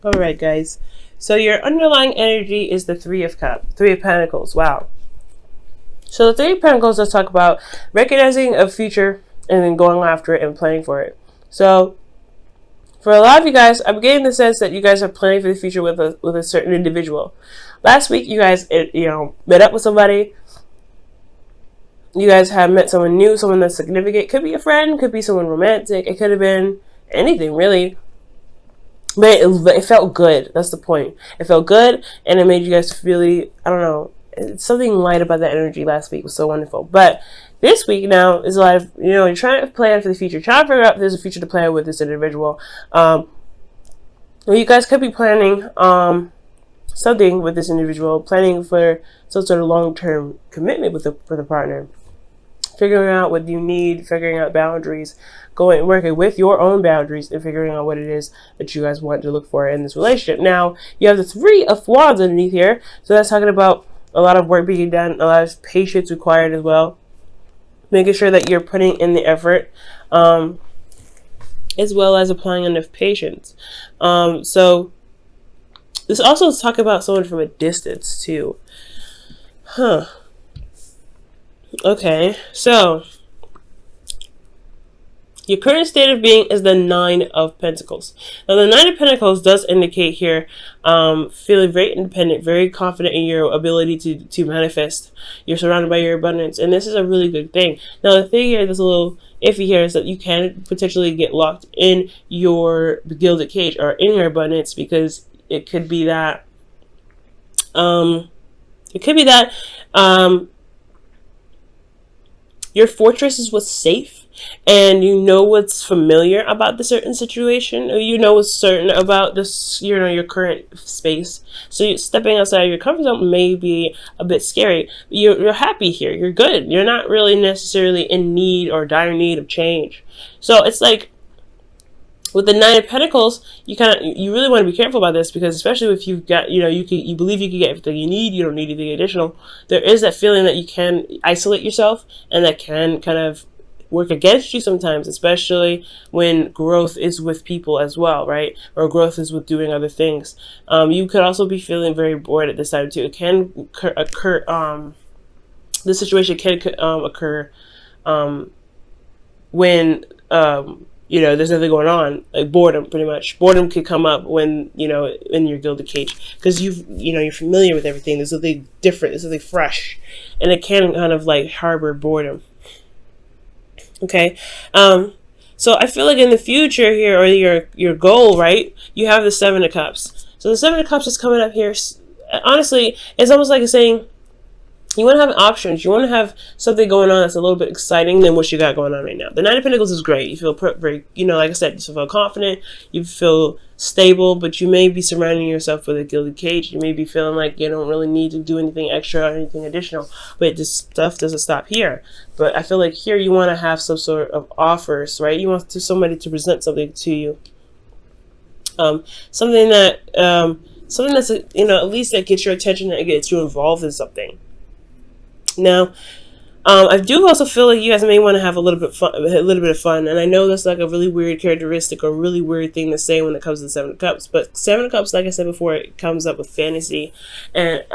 All right, guys. So your underlying energy is the Three of Pentacles. Wow. So the Three of Pentacles, let's talk about recognizing a future and then going after it and planning for it. So for a lot of you guys, I'm getting the sense that you guys are planning for the future with a certain individual. Last week, you guys met up with somebody. You guys have met someone new, someone that's significant. Could be a friend, could be someone romantic. It could have been anything, really. But it felt good. That's the point. It felt good, and it made you guys really, I don't know, something light about that energy last week was so wonderful. But this week now is like, you're trying to plan for the future. Trying to figure out if there's a future to plan with this individual. You guys could be planning something with this individual, planning for some sort of long-term commitment with the partner. Figuring out what you need, figuring out boundaries, working with your own boundaries and figuring out what it is that you guys want to look for in this relationship. Now, you have the Three of Wands underneath here. So that's talking about a lot of work being done, a lot of patience required as well. Making sure that you're putting in the effort, as well as applying enough patience. So this also is talking about someone from a distance too. Okay, so your current state of being is the Nine of Pentacles. Now, the Nine of Pentacles does indicate here feeling very independent, very confident in your ability to manifest. You're surrounded by your abundance, and this is a really good thing. Now, the thing here that's a little iffy here is that you can potentially get locked in your gilded cage or in your abundance, because it could be that your fortress is what's safe, and you know what's familiar about the certain situation, or you know what's certain about this, your current space. So stepping outside of your comfort zone may be a bit scary. You're happy here. You're good. You're not really necessarily in need or dire need of change. So it's like, with the Nine of Pentacles, you really want to be careful about this, because especially if you've got, you believe you can get everything you need, you don't need anything additional. There is that feeling that you can isolate yourself, and that can kind of work against you sometimes, especially when growth is with people as well, right? Or growth is with doing other things. You could also be feeling very bored at this time too. It can occur. This situation can occur when there's nothing going on, like boredom, pretty much. Boredom could come up when, in your gilded cage, because you're familiar with everything. There's something different, there's something fresh, and it can kind of like harbor boredom. Okay. So I feel like in the future here, or your goal, right, you have the Seven of Cups. So the Seven of Cups is coming up here. Honestly, it's almost like it's saying, you want to have options. You want to have something going on that's a little bit exciting than what you got going on right now. The Nine of Pentacles is great. You feel very, like I said, you feel confident. You feel stable, but you may be surrounding yourself with a gilded cage. You may be feeling like you don't really need to do anything extra or anything additional. But this stuff doesn't stop here. But I feel like here you want to have some sort of offers, right? You want somebody to present something to you. Something that's, at least that gets your attention and gets you involved in something. Now, I do also feel like you guys may want to have a little bit of fun, and I know that's like a really weird characteristic or really weird thing to say when it comes to the Seven of Cups. But Seven of Cups, like I said before, it comes up with fantasy, and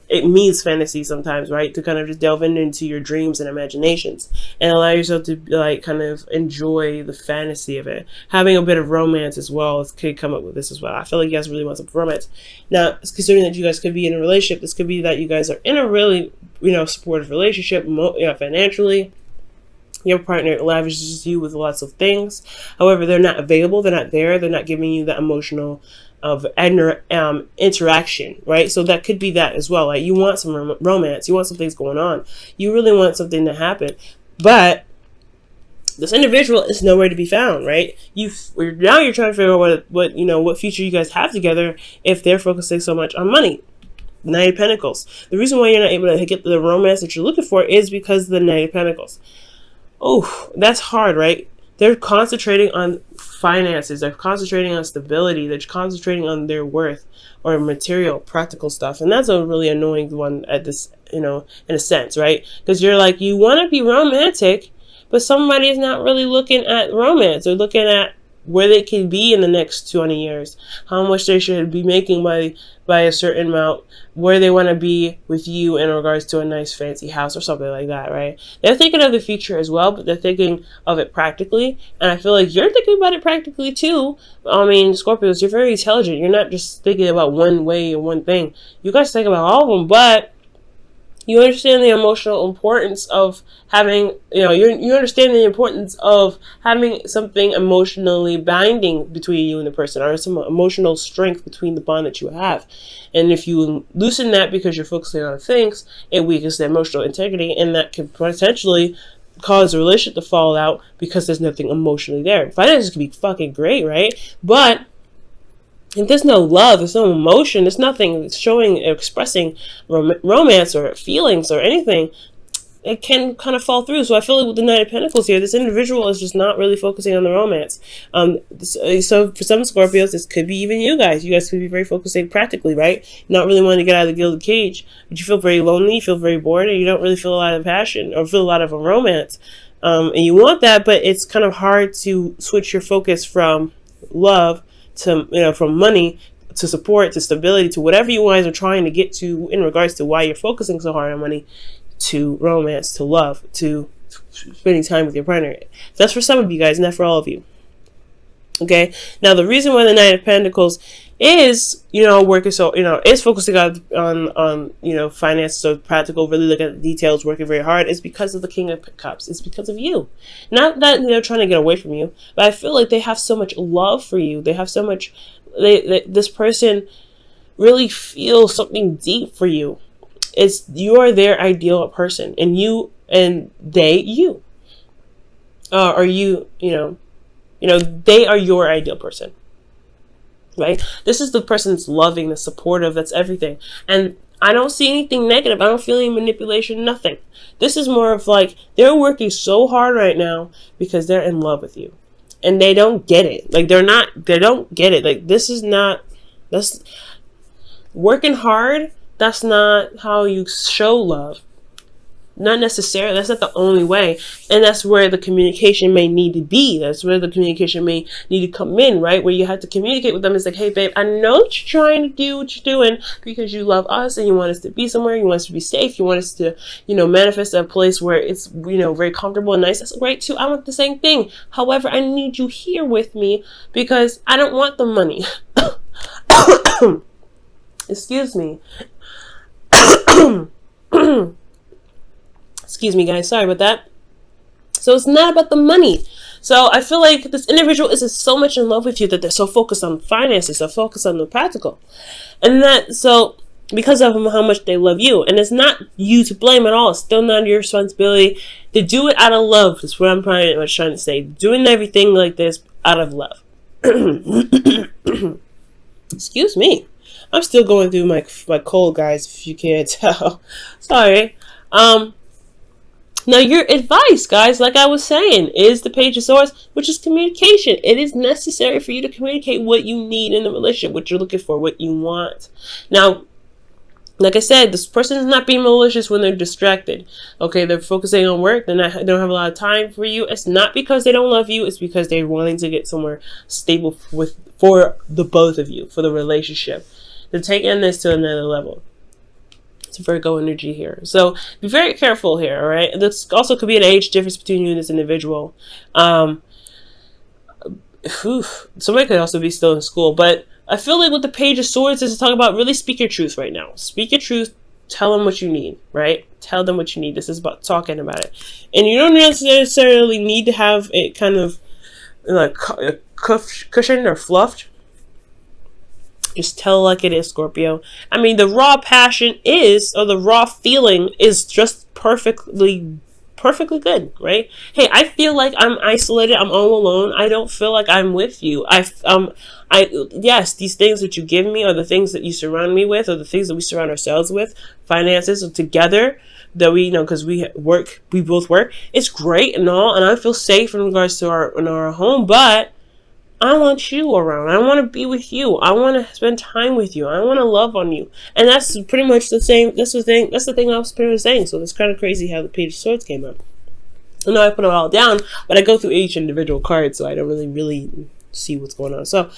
it means fantasy sometimes, right? To kind of just delve into your dreams and imaginations and allow yourself to like kind of enjoy the fantasy of it. Having a bit of romance as well could come up with this as well. I feel like you guys really want some romance. Now, considering that you guys could be in a relationship, this could be that you guys are in a really supportive relationship, financially. Your partner lavishes you with lots of things. However, they're not available. They're not there. They're not giving you that emotional interaction, right? So that could be that as well. Like, you want some romance. You want some things going on. You really want something to happen. But this individual is nowhere to be found, right? Now you're trying to figure out what future you guys have together if they're focusing so much on money. Nine of Pentacles. The reason why you're not able to get the romance that you're looking for is because of the Nine of Pentacles. Oh, that's hard, right? They're concentrating on finances. They're concentrating on stability. They're concentrating on their worth or material, practical stuff. And that's a really annoying one at this, in a sense, right? Because you're like, you want to be romantic, but somebody is not really looking at romance. They're looking at where they can be in the next 20 years, how much they should be making by a certain amount, where they want to be with you in regards to a nice fancy house or something like that, right? They're thinking of the future as well, but they're thinking of it practically. And I feel like you're thinking about it practically too. I mean, Scorpios, you're very intelligent. You're not just thinking about one way or one thing. You guys think about all of them, but you understand the emotional importance of having, you understand the importance of having something emotionally binding between you and the person, or some emotional strength between the bond that you have. And if you loosen that because you're focusing on things, it weakens the emotional integrity, and that can potentially cause a relationship to fall out because there's nothing emotionally there. Finances can be fucking great, right? But if there's no love, there's no emotion, there's nothing showing, expressing romance or feelings or anything, it can kind of fall through. So I feel like with the Knight of Pentacles here, this individual is just not really focusing on the romance. So for some Scorpios, this could be even you guys. You guys could be very focusing practically, right? Not really wanting to get out of the gilded cage, but you feel very lonely, you feel very bored, and you don't really feel a lot of passion or feel a lot of a romance. And you want that, but it's kind of hard to switch your focus from love to, from money to support to stability to whatever you guys are trying to get to in regards to why you're focusing so hard on money, to romance, to love, to spending time with your partner. That's for some of you guys, not for all of you. Okay, now the reason why the Knight of Pentacles is, working so, is focusing on finances, so practical, really looking at the details, working very hard, is because of the King of Cups. It's because of you. Not that, trying to get away from you, but I feel like they have so much love for you. They have so much, this person really feels something deep for you. You're their ideal person, and you, and they, you. Or you, they are your ideal person. Right? This is the person that's loving, that's supportive, that's everything. And I don't see anything negative. I don't feel any manipulation, nothing. This is more of like, they're working so hard right now because they're in love with you. And they don't get it. Like, they don't get it. Like, that's working hard. That's not how you show love. Not necessarily. That's not the only way. And that's where the communication may need to be. That's where the communication may need to come in, right? Where you have to communicate with them. It's like, hey, babe, I know that you're trying to do what you're doing because you love us and you want us to be somewhere. You want us to be safe. You want us to, manifest a place where it's, very comfortable and nice. That's great too. I want the same thing. However, I need you here with me because I don't want the money. Excuse me. Excuse me, guys. Sorry about that. So it's not about the money. So I feel like this individual is so much in love with you that they're so focused on finances, so focused on the practical. And so because of how much they love you. And it's not you to blame at all. It's still not your responsibility to do it out of love. That's what I'm pretty much trying to say. Doing everything like this out of love. Excuse me. I'm still going through my cold, guys, if you can't tell. Sorry. Now, your advice, guys, like I was saying, is the Page of Swords, which is communication. It is necessary for you to communicate what you need in the relationship, what you're looking for, what you want. Now, like I said, this person is not being malicious when they're distracted. Okay, they're focusing on work. They don't have a lot of time for you. It's not because they don't love you. It's because they're wanting to get somewhere stable for the both of you, for the relationship. They're taking this to another level. It's Virgo energy here. So be very careful here, all right? This also could be an age difference between you and this individual. Somebody could also be still in school, but I feel like with the Page of Swords is to talk about really speak your truth right now. Speak your truth. Tell them what you need, right? Tell them what you need. This is about talking about it. And you don't necessarily need to have it kind of like cushioned or fluffed. Just tell like it is, Scorpio. I mean, the raw passion or the raw feeling is just perfectly good, right? Hey, I feel like I'm isolated. I'm all alone. I don't feel like I'm with you. Yes, these things that you give me are the things that you surround me with, or the things that we surround ourselves with. Finances together that we, because we both work. It's great and all, and I feel safe in regards to our home, but I want you around. I want to be with you. I want to spend time with you. I want to love on you. And that's pretty much the same. That's the thing I was pretty much saying. So it's kind of crazy how the Page of Swords came up. I know I put it all down, but I go through each individual card, so I don't really see what's going on. So,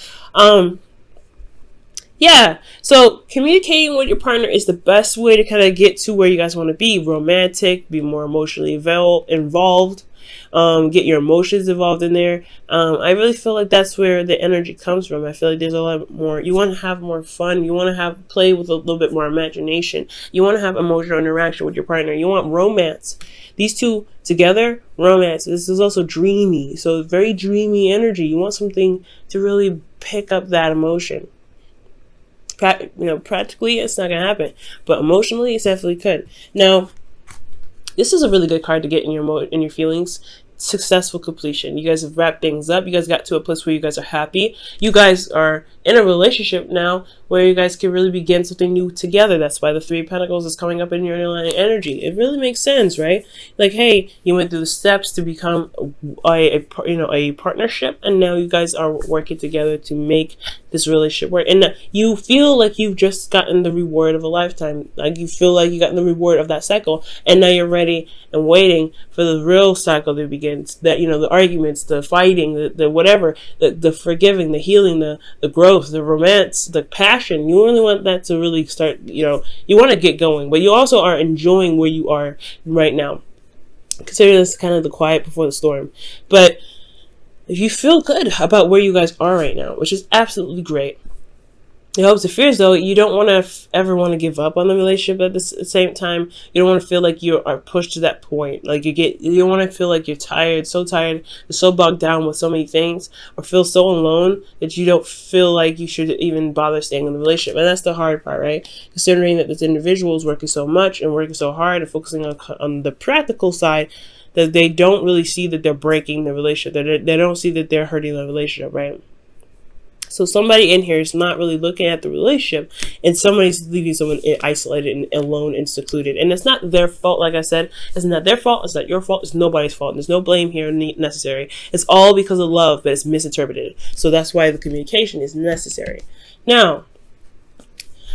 yeah. So communicating with your partner is the best way to kind of get to where you guys want to be. Romantic, be more emotionally involved. Get your emotions involved in there. I really feel like that's where the energy comes from. I feel like there's a lot more. You want to have more fun. You want to have play with a little bit more imagination. You want to have emotional interaction with your partner. You want romance. These two together, romance. This is also dreamy. So very dreamy energy. You want something to really pick up that emotion. Practically it's not gonna happen, but emotionally it definitely could. Now, this is a really good card to get in your feelings. Successful completion. You guys have wrapped things up. You guys got to a place where you guys are happy. You guys are in a relationship now where you guys can really begin something new together. That's why the Three of Pentacles is coming up in your underlying energy. It really makes sense, right? Like, hey, you went through the steps to become a partnership, and now you guys are working together to make this relationship work. And you feel like you've just gotten the reward of a lifetime. Like you feel like you gotten the reward of that cycle, and now you're ready and waiting for the real cycle to begin. That, the arguments, the fighting, the whatever, the forgiving, the healing, the growth, the romance, the passion. You really want that to really start, you want to get going, but you also are enjoying where you are right now. Consider this kind of the quiet before the storm. But if you feel good about where you guys are right now, which is absolutely great, the hopes and fears, though, you don't want to ever want to give up on the relationship. At the same time, you don't want to feel like you are pushed to that point. Like you don't want to feel like you're tired, so bogged down with so many things, or feel so alone that you don't feel like you should even bother staying in the relationship. And that's the hard part, right? Considering that this individual is working so much and working so hard and focusing on the practical side, that they don't really see that they're breaking the relationship. They don't see that they're hurting the relationship, right? So somebody in here is not really looking at the relationship, and somebody's leaving someone isolated and alone and secluded. And it's not their fault, like I said. It's not their fault. It's not your fault. It's nobody's fault. There's no blame here necessary. It's all because of love, but it's misinterpreted. So that's why the communication is necessary. Now,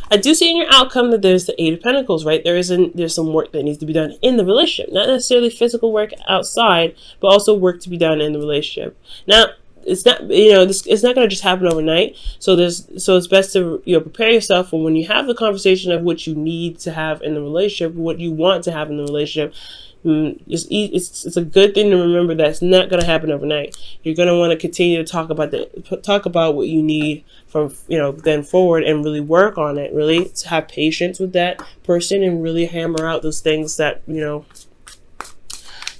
I do see in your outcome that there's the Eight of Pentacles, right? There's some work that needs to be done in the relationship. Not necessarily physical work outside, but also work to be done in the relationship. Now, it's not, it's not going to just happen overnight. So it's best to, prepare yourself for when you have the conversation of what you need to have in the relationship, what you want to have in the relationship. It's a good thing to remember that it's not going to happen overnight. You're going to want to continue to talk about what you need from, then forward, and really work on it, really to have patience with that person and really hammer out those things that,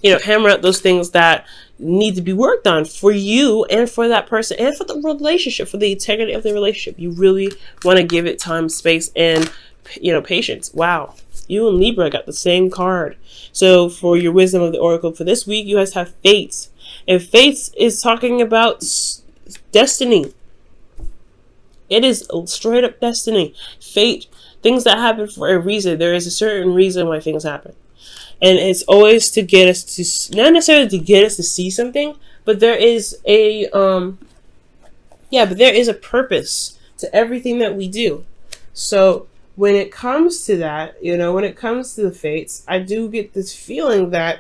hammer out those things that need to be worked on for you and for that person and for the relationship, for the integrity of the relationship. You really want to give it time, space, and patience. Wow, you and Libra got the same card. So for your wisdom of the oracle for this week, you guys have Fates, and Fates is talking about destiny. It is straight up destiny. Fate, things that happen for a reason. There is a certain reason why things happen. And it's always to get us to, not necessarily to get us to see something, but there is a, but there is a purpose to everything that we do. So when it comes to that, when it comes to the fates, I do get this feeling that,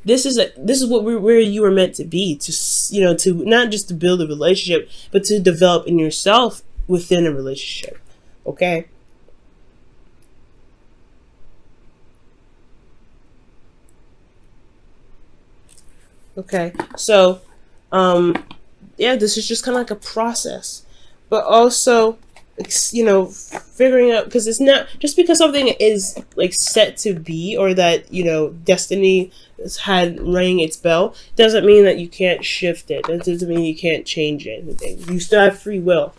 this is where you were meant to be, to not just to build a relationship, but to develop in yourself within a relationship. Okay. Okay, so, this is just kind of like a process, but also, figuring out, because it's not, just because something is, like, set to be, or that, destiny has had ring its bell, doesn't mean that you can't shift it. That doesn't mean you can't change anything. You still have free will,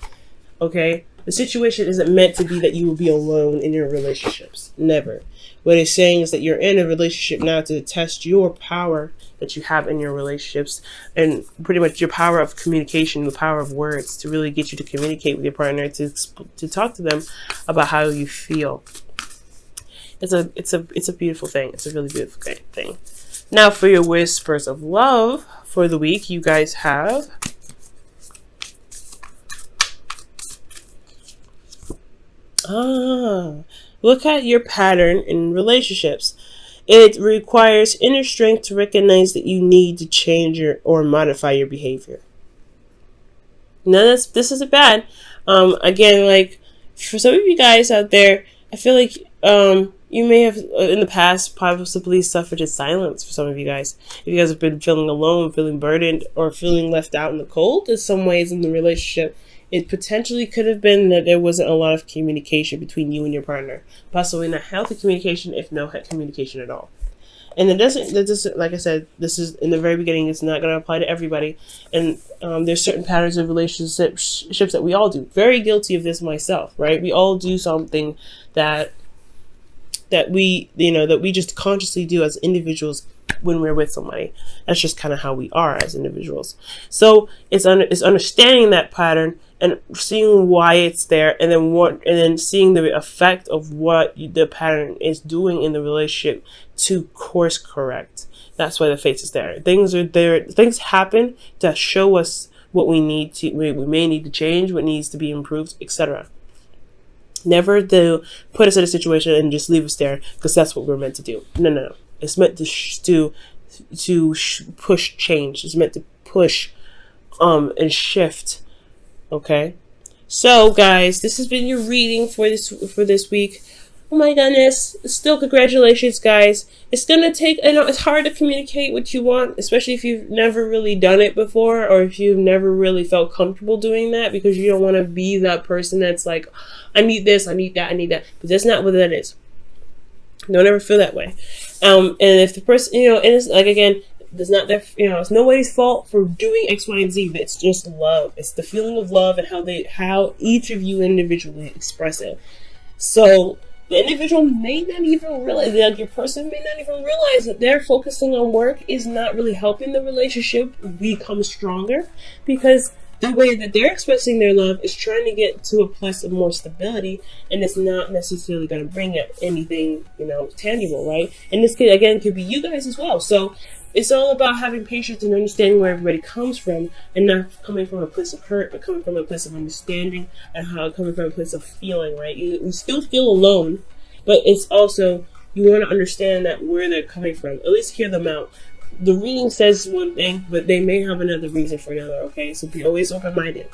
okay? The situation isn't meant to be that you will be alone in your relationships. Never. What it's saying is that you're in a relationship now to test your power that you have in your relationships, and pretty much your power of communication, the power of words, to really get you to communicate with your partner, to talk to them about how you feel. It's a beautiful thing. It's a really beautiful thing. Now for your whispers of love for the week, you guys have look at your pattern in relationships. It requires inner strength to recognize that you need to change or modify your behavior. Now, this isn't bad. Again, like, for some of you guys out there, I feel like you may have in the past possibly suffered in silence. For some of you guys, if you guys have been feeling alone, feeling burdened, or feeling left out in the cold in some ways in the relationship, it potentially could have been that there wasn't a lot of communication between you and your partner, possibly not healthy communication, if no communication at all. And that doesn't, like I said, this is in the very beginning, it's not going to apply to everybody. And there's certain patterns of relationships that we all do. Very guilty of this myself, right? We all do something that we just consciously do as individuals when we're with somebody. That's just kind of how we are as individuals. So it's understanding that pattern and seeing why it's there, and then seeing the effect of what the pattern is doing in the relationship to course correct. That's why the face is there. Things are there. Things happen to show us what we may need to change, what needs to be improved, etc. Never to put us in a situation and just leave us there because that's what we're meant to do. No. It's meant to push change. It's meant to push and shift. Okay, so guys, this has been your reading for this week. Oh my goodness, still congratulations, guys. It's gonna take, I know it's hard to communicate what you want, especially if you've never really done it before, or if you've never really felt comfortable doing that, because you don't want to be that person that's like, I need this, I need that, I need that. But that's not what that is. Don't ever feel that way. And if the person, and it's like, again, it's not their, it's nobody's fault for doing X, Y, and Z, but it's just love. It's the feeling of love and how each of you individually express it. So the individual may not even realize, like your person may not even realize that they're focusing on work is not really helping the relationship become stronger, because the way that they're expressing their love is trying to get to a place of more stability, and it's not necessarily going to bring up anything, tangible, right? And this could be you guys as well. So it's all about having patience and understanding where everybody comes from, and not coming from a place of hurt, but coming from a place of understanding, and coming from a place of feeling, right? You still feel alone, but it's also, you want to understand that where they're coming from, at least hear them out. The reading says one thing, but they may have another reason for another, okay? So be always open-minded.